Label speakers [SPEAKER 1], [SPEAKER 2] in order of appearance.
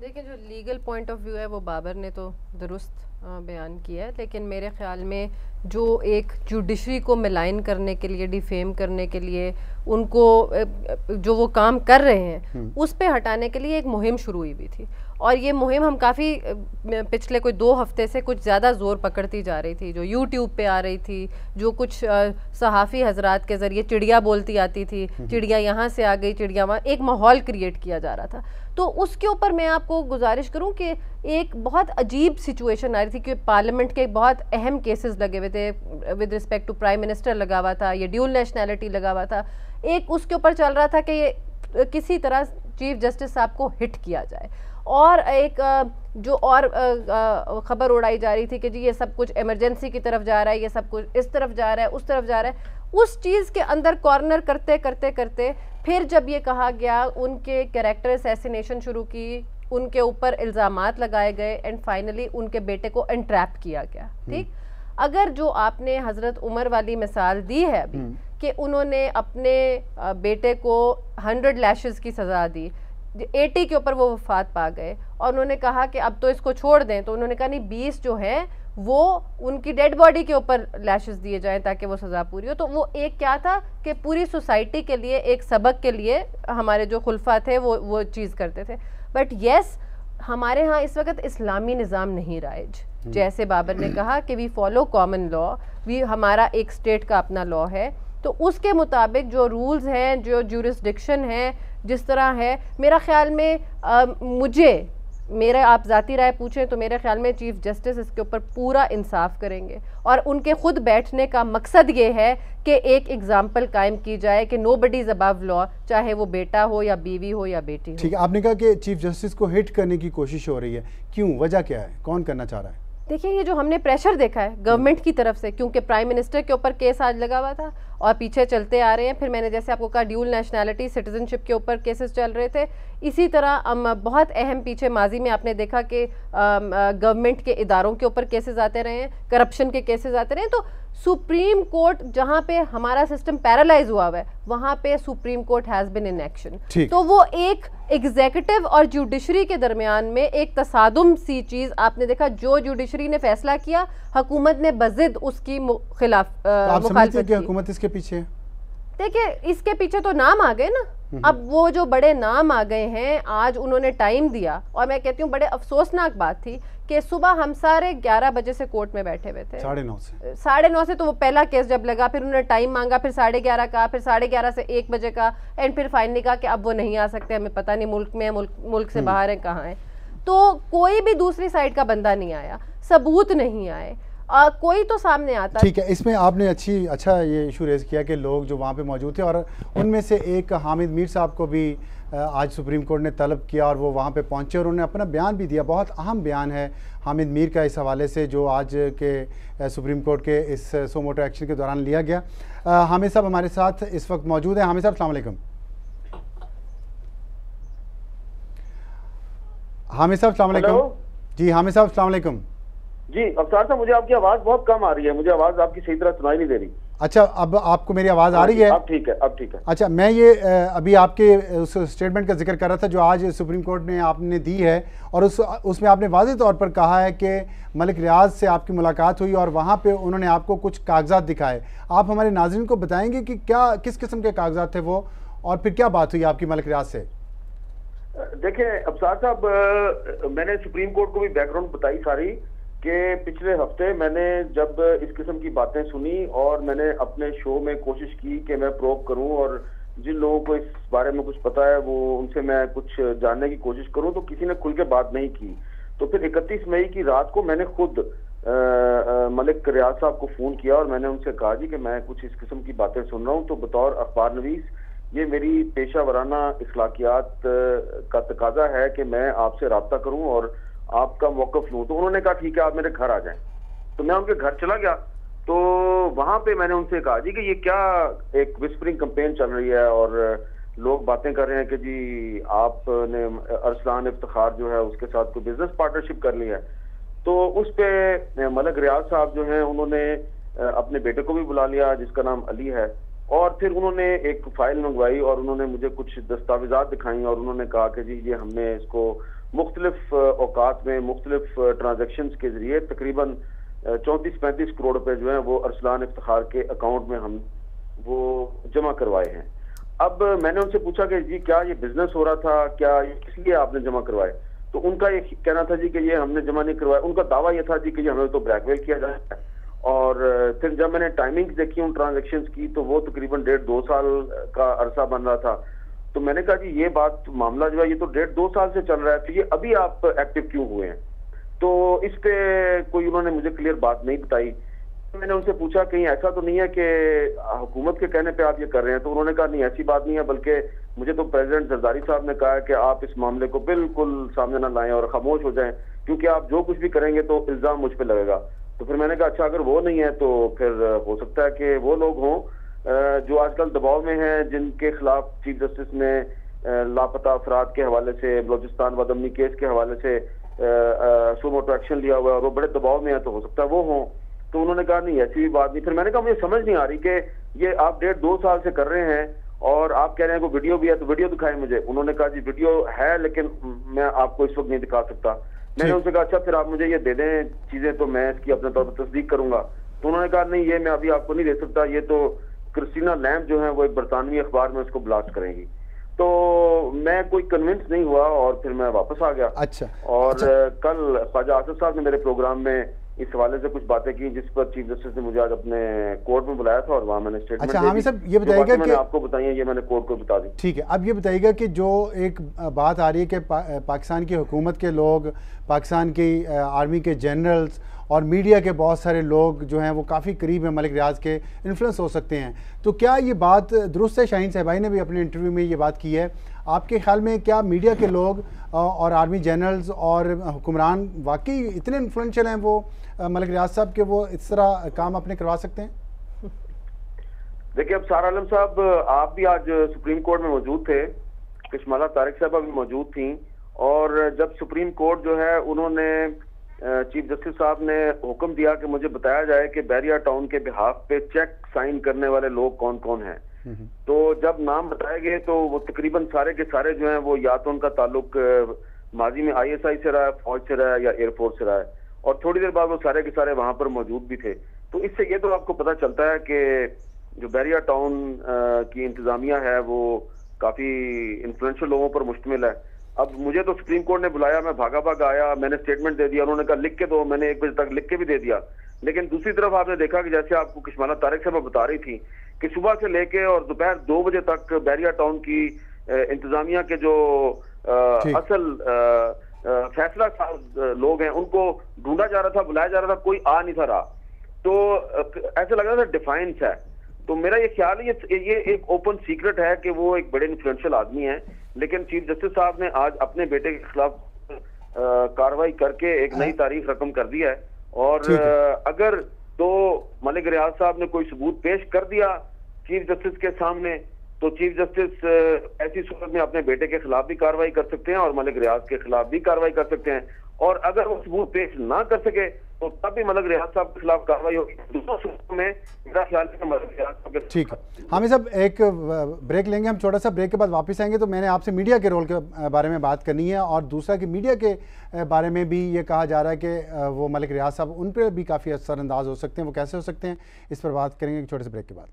[SPEAKER 1] देखिए, जो legal point of view है वो बाबर ने तो दुरुस्त बयान किया है, लेकिन मेरे ख्याल में जो एक जुडिशरी को मिलाइन करने के लिए, डिफेम करने के लिए, उनको जो वो काम कर रहे हैं उस पे हटाने के लिए एक मुहिम शुरू हुई भी थी। और ये मुहिम हम काफ़ी पिछले कोई 2 हफ्ते से कुछ ज़्यादा ज़ोर पकड़ती जा रही थी, जो यूट्यूब पे आ रही थी, जो कुछ सहाफ़ी हजरात के ज़रिए चिड़िया बोलती आती थी, चिड़िया यहाँ से आ गई, चिड़िया वहाँ, एक माहौल क्रिएट किया जा रहा था। तो उसके ऊपर मैं आपको गुजारिश करूं कि एक बहुत अजीब सिचुएशन आ रही थी कि पार्लियामेंट के बहुत अहम केसेस लगे हुए थे, with respect to prime minister लगा हुआ था, ये ड्यूल नेशनैलिटी लगा हुआ था, एक उसके ऊपर चल रहा था कि ये किसी तरह चीफ जस्टिस साहब को हिट किया जाए, और एक जो और खबर उड़ाई जा रही थी कि जी ये सब कुछ इमरजेंसी की तरफ जा रहा है, ये सब कुछ इस तरफ जा रहा है, उस तरफ जा रहा है। उस चीज़ के अंदर कॉर्नर करते करते करते फिर जब ये कहा गया, उनके कैरेक्टर असैसिनेशन शुरू की, उनके ऊपर इल्ज़ामात लगाए गए, एंड फाइनली उनके बेटे को एंट्रैप किया गया। ठीक, अगर जो आपने हज़रत उमर वाली मिसाल दी है अभी कि उन्होंने अपने बेटे को 100 लैशेस की सज़ा दी, 80 के ऊपर वो वफात पा गए, और उन्होंने कहा कि अब तो इसको छोड़ दें, तो उन्होंने कहा नहीं, 20 जो है वो उनकी डेड बॉडी के ऊपर लैशेस दिए जाएं ताकि वो सज़ा पूरी हो। तो वो एक क्या था कि पूरी सोसाइटी के लिए एक सबक के लिए हमारे जो खुलफा थे वो चीज़ करते थे। बट येस, हमारे यहाँ इस वक्त इस्लामी निज़ाम नहीं राइज, जैसे बाबर ने कहा कि वी फॉलो कॉमन लॉ, हमारा एक स्टेट का अपना लॉ है, तो उसके मुताबिक जो रूल्स हैं, जो ज्यूरिसडिक्शन है, जिस तरह है, मेरा ख्याल में मेरा आप ज़ाती राय पूछें तो मेरे ख्याल में चीफ जस्टिस इसके ऊपर पूरा इंसाफ करेंगे, और उनके खुद बैठने का मकसद ये है कि एक एग्जाम्पल कायम की जाए कि नोबडी इज़ अबव लॉ, चाहे वो बेटा हो या बीवी हो या बेटी हो।
[SPEAKER 2] ठीक है, आपने कहा कि चीफ जस्टिस को हिट करने की कोशिश हो रही है, क्यों, वजह क्या है, कौन करना चाह रहा है?
[SPEAKER 1] देखिए, ये जो हमने प्रेशर देखा है गवर्नमेंट की तरफ से, क्योंकि प्राइम मिनिस्टर के ऊपर केस आज लगा हुआ था और पीछे चलते आ रहे हैं, फिर मैंने जैसे आपको कहा ड्यूल नेशनैलिटी, सिटीजनशिप के ऊपर केसेस चल रहे थे, इसी तरह बहुत अहम पीछे माजी में आपने देखा कि गवर्नमेंट के इदारों के ऊपर केसेस आते रहे हैं, करप्शन के केसेस आते रहे हैं। तो सुप्रीम कोर्ट जहाँ पे हमारा सिस्टम पैरालाइज हुआ है, वहाँ पे supreme court has been in action. तो वो एक एग्जीक्यूटिव और जुडिशरी के दरमियान में एक तसादुम सी चीज़ आपने देखा, जो जुडिशरी ने फैसला किया, हुकूमत ने बजिद उसकी खिलाफ मुखालफत की।
[SPEAKER 2] हुकूमत इसके पीछे,
[SPEAKER 1] देखिए, इसके पीछे तो नाम आ गए ना, अब वो जो बड़े नाम आ गए हैं, आज उन्होंने टाइम दिया, और मैं कहती हूँ बड़े अफसोसनाक बात थी कि सुबह हम सारे 11 बजे से कोर्ट में बैठे हुए थे, 9:30 से तो वो पहला केस जब लगा, फिर उन्होंने टाइम मांगा, फिर 11:30 का, फिर 11:30 से 1 बजे का, एंड फिर फाइनली कहा कि अब वो नहीं आ सकते, हमें पता नहीं मुल्क में, मुल्क से बाहर है, कहाँ है। तो कोई भी दूसरी साइड का बंदा नहीं आया, सबूत नहीं आए, कोई तो सामने आता।
[SPEAKER 2] ठीक है, इसमें आपने अच्छा ये इशू रेज किया कि लोग जो वहाँ पे मौजूद थे, और उनमें से एक हामिद मीर साहब को भी आज सुप्रीम कोर्ट ने तलब किया और वो वहाँ पे पहुँचे और उन्होंने अपना बयान भी दिया। बहुत अहम बयान है हामिद मीर का इस हवाले से, जो आज के सुप्रीम कोर्ट के इस सो मोटो एक्शन के दौरान लिया गया। हामिद साहब हमारे साथ इस वक्त मौजूद हैं। हामिद साहब अस्सलाम वालेकुम। हामिद साहब अस्सलाम वालेकुम। जी हामिद साहब अस्सलाम वालेकुम।
[SPEAKER 3] जी अफसार साहब, मुझे आपकी आवाज़ बहुत कम आ रही है, मुझे आवाज़ आपकी सही तरह सुनाई नहीं दे रही।
[SPEAKER 2] अच्छा, अब आपको मेरी आवाज़ आ रही है?
[SPEAKER 3] अब ठीक है, अब ठीक है।
[SPEAKER 2] अच्छा, मैं ये अभी आपके उस स्टेटमेंट का जिक्र कर रहा था जो आज सुप्रीम कोर्ट ने आपने दी है, और उसमें आपने वाज़ेह तौर पर कहा है कि मलिक रियाज से आपकी मुलाकात हुई और वहाँ पे उन्होंने आपको कुछ कागजात दिखाए। आप हमारे नाज़रीन को बताएंगे कि किस किस्म के कागजात थे वो, और फिर क्या बात हुई आपकी मलिक रियाज से?
[SPEAKER 3] देखिए अफसार साहब, मैंने सुप्रीम कोर्ट को भी बैकग्राउंड बताई सारी, कि पिछले हफ्ते मैंने जब इस किस्म की बातें सुनी और मैंने अपने शो में कोशिश की कि मैं प्रोब करूं और जिन लोगों को इस बारे में कुछ पता है वो उनसे मैं कुछ जानने की कोशिश करूं, तो किसी ने खुल के बात नहीं की। तो फिर 31 मई की रात को मैंने खुद मलिक रियाज साहब को फ़ोन किया और मैंने उनसे कहा जी कि मैं कुछ इस किस्म की बातें सुन रहा हूँ, तो बतौर अखबार नवीस ये मेरी पेशा वराना इखलाकियात का तकाजा है कि मैं आपसे रब्ता करूँ और आपका मौक़िफ़ लूँ। तो उन्होंने कहा ठीक है, आप मेरे घर आ जाएं। तो मैं उनके घर चला गया, तो वहाँ पे मैंने उनसे कहा जी कि ये क्या एक विस्परिंग कैंपेन चल रही है और लोग बातें कर रहे हैं कि जी आपने अरसलान इफ्तिखार जो है उसके साथ कोई बिजनेस पार्टनरशिप कर ली है। तो उस पे मलिक रियाज साहब जो हैं उन्होंने अपने बेटे को भी बुला लिया जिसका नाम अली है, और फिर उन्होंने एक फाइल मंगवाई और उन्होंने मुझे कुछ दस्तावेजात दिखाई और उन्होंने कहा कि जी ये हमने इसको मुख्तलिफ औकात में मुख्तलिफ ट्रांजेक्शंस के जरिए तकरीबन 34-35 करोड़ रुपए जो है वो अरसलान इफ्तिखार के अकाउंट में हम वो जमा करवाए हैं। अब मैंने उनसे पूछा कि जी क्या ये बिजनेस हो रहा था, क्या ये किस लिए आपने जमा करवाए? तो उनका ये कहना था जी कि ये हमने जमा नहीं करवाया। उनका दावा ये था जी कि ये हमें तो ब्लैकमेल किया जा रहा है। और फिर जब मैंने टाइमिंग्स देखी उन ट्रांजेक्शंस की तो वो तकरीबन 1.5-2 साल का अरसा बन रहा था। तो मैंने कहा जी ये बात मामला जो है ये तो 1.5-2 साल से चल रहा है, तो ये अभी आप एक्टिव क्यों हुए हैं? तो इस पे कोई उन्होंने मुझे क्लियर बात नहीं बताई। मैंने उनसे पूछा कहीं ऐसा तो नहीं है कि हुकूमत के कहने पे आप ये कर रहे हैं? तो उन्होंने कहा नहीं ऐसी बात नहीं है, बल्कि मुझे तो प्रेसिडेंट जरदारी साहब ने कहा है कि आप इस मामले को बिल्कुल सामने ना लाएं और खामोश हो जाएं, क्योंकि आप जो कुछ भी करेंगे तो इल्जाम मुझ पे लगेगा। तो फिर मैंने कहा अच्छा अगर वो नहीं है तो फिर हो सकता है कि वो लोग हों जो आजकल दबाव में हैं, जिनके खिलाफ चीफ जस्टिस ने लापता अफराद के हवाले से, बलोचिस्तान बदअमनी केस के हवाले से सो मोटो एक्शन लिया हुआ है और वो बड़े दबाव में है, तो हो सकता है वो हों। तो उन्होंने कहा नहीं ऐसी भी बात नहीं। फिर मैंने कहा मुझे समझ नहीं आ रही कि ये आप 1.5-2 साल से कर रहे हैं और आप कह रहे हैं को वीडियो भी है, तो वीडियो दिखाएं मुझे। उन्होंने कहा जी वीडियो है लेकिन मैं आपको इस वक्त नहीं दिखा सकता। मैंने उनसे कहा अच्छा फिर आप मुझे ये दे दें चीजें तो मैं इसकी अपने तौर पर तस्दीक करूंगा। तो उन्होंने कहा नहीं ये मैं अभी आपको नहीं दे सकता, ये तो क्रिस्टीना लैम्ब जो है वो एक बरतानवी अखबार में उसको ब्लास्ट करेंगी। तो मैं कोई कन्विंस नहीं हुआ और फिर मैं वापस आ गया।
[SPEAKER 2] अच्छा।
[SPEAKER 3] और कल ख्वाजा आसिफ साहब ने मेरे प्रोग्राम में इस हवाले से कुछ बातें की, जिस पर चीफ जस्टिस ने मुझे आज अपने कोर्ट में बुलाया था और वहाँ मैंने स्टेटमेंट
[SPEAKER 2] अच्छा हामिद साहब ये बताइएगा कि
[SPEAKER 3] आपको बताइए ये मैंने कोर्ट को बता दी।
[SPEAKER 2] ठीक है, अब ये बताइएगा कि जो एक बात आ रही है कि पाकिस्तान की हुकूमत के लोग, पाकिस्तान की आर्मी के जनरल्स और मीडिया के बहुत सारे लोग जो हैं वो काफ़ी करीब हैं मलिक रियाज के, इन्फ्लुएंस हो सकते हैं, तो क्या ये बात दुरुस्त है? शाहीन साहबाई ने भी अपने इंटरव्यू में ये बात की है। आपके ख्याल में क्या मीडिया के लोग और आर्मी जनरल्स और हुक्मरान वाकई इतने इन्फ्लुएंशियल हैं वो मलिक रियाज साहब के, वो इस तरह काम अपने करवा सकते हैं?
[SPEAKER 3] देखिए अब सारा आलम साहब आप भी आज सुप्रीम कोर्ट में मौजूद थे, कशमाला तारिक साहब भी मौजूद थी, और जब सुप्रीम कोर्ट जो है उन्होंने चीफ जस्टिस साहब ने हुक्म दिया कि मुझे बताया जाए कि बैरिया टाउन के बिहाफ पे चेक साइन करने वाले लोग कौन कौन हैं, तो जब नाम बताए गए तो वो तकरीबन सारे के सारे जो हैं वो या तो उनका ताल्लुक माजी में ISI से रहा है, फौज से रहा है या एयरफोर्स से रहा है, और थोड़ी देर बाद वो सारे के सारे वहां पर मौजूद भी थे। तो इससे ये तो आपको पता चलता है कि जो बैरिया टाउन की इंतजामिया है वो काफी इन्फ्लुएंशियल लोगों पर मुश्तमिल है। अब मुझे तो सुप्रीम कोर्ट ने बुलाया, मैं भागा भागा आया, मैंने स्टेटमेंट दे दिया, उन्होंने कहा लिख के दो, मैंने 1 बजे तक लिख के भी दे दिया। लेकिन दूसरी तरफ आपने देखा कि जैसे आपको कशमाला तारिक साहब बता रही थी कि सुबह से लेके और दोपहर 2 बजे तक बैरिया टाउन की इंतजामिया के जो असल फैसला साज लोग हैं उनको ढूंढा जा रहा था, बुलाया जा रहा था, कोई आ नहीं था रहा, तो ऐसा लग रहा था डिफाइंस है। तो मेरा ये ख्याल है ये एक ओपन सीक्रेट है कि वो एक बड़े इन्फ्लुएंशियल आदमी हैं, लेकिन चीफ जस्टिस साहब ने आज अपने बेटे के खिलाफ कार्रवाई करके एक नई तारीख रकम कर दिया है। और अगर तो मलिक रियाज साहब ने कोई सबूत पेश कर दिया चीफ जस्टिस के सामने, तो चीफ जस्टिस ऐसी सूरत में अपने बेटे के खिलाफ भी कार्रवाई कर सकते हैं और मलिक रियाज के खिलाफ भी कार्रवाई कर सकते हैं, और अगर वो सबूत पेश ना कर सके तो तब भी मलिक रियाज साहब के खिलाफ कार्रवाई होगी। दूसरों सूरतों में मेरा ख्याल है मलिक रियाज साहब के।
[SPEAKER 2] ठीक है हामिद साहब, एक ब्रेक लेंगे हम, छोटा सा ब्रेक के बाद वापस आएंगे। तो मैंने आपसे मीडिया के रोल के बारे में बात करनी है, और दूसरा कि मीडिया के बारे में भी ये कहा जा रहा है कि वो मलिक रियाज साहब उन पर भी काफ़ी असरअंदाज हो सकते हैं, वो कैसे हो सकते हैं, इस पर बात करेंगे एक छोटे से ब्रेक के बाद।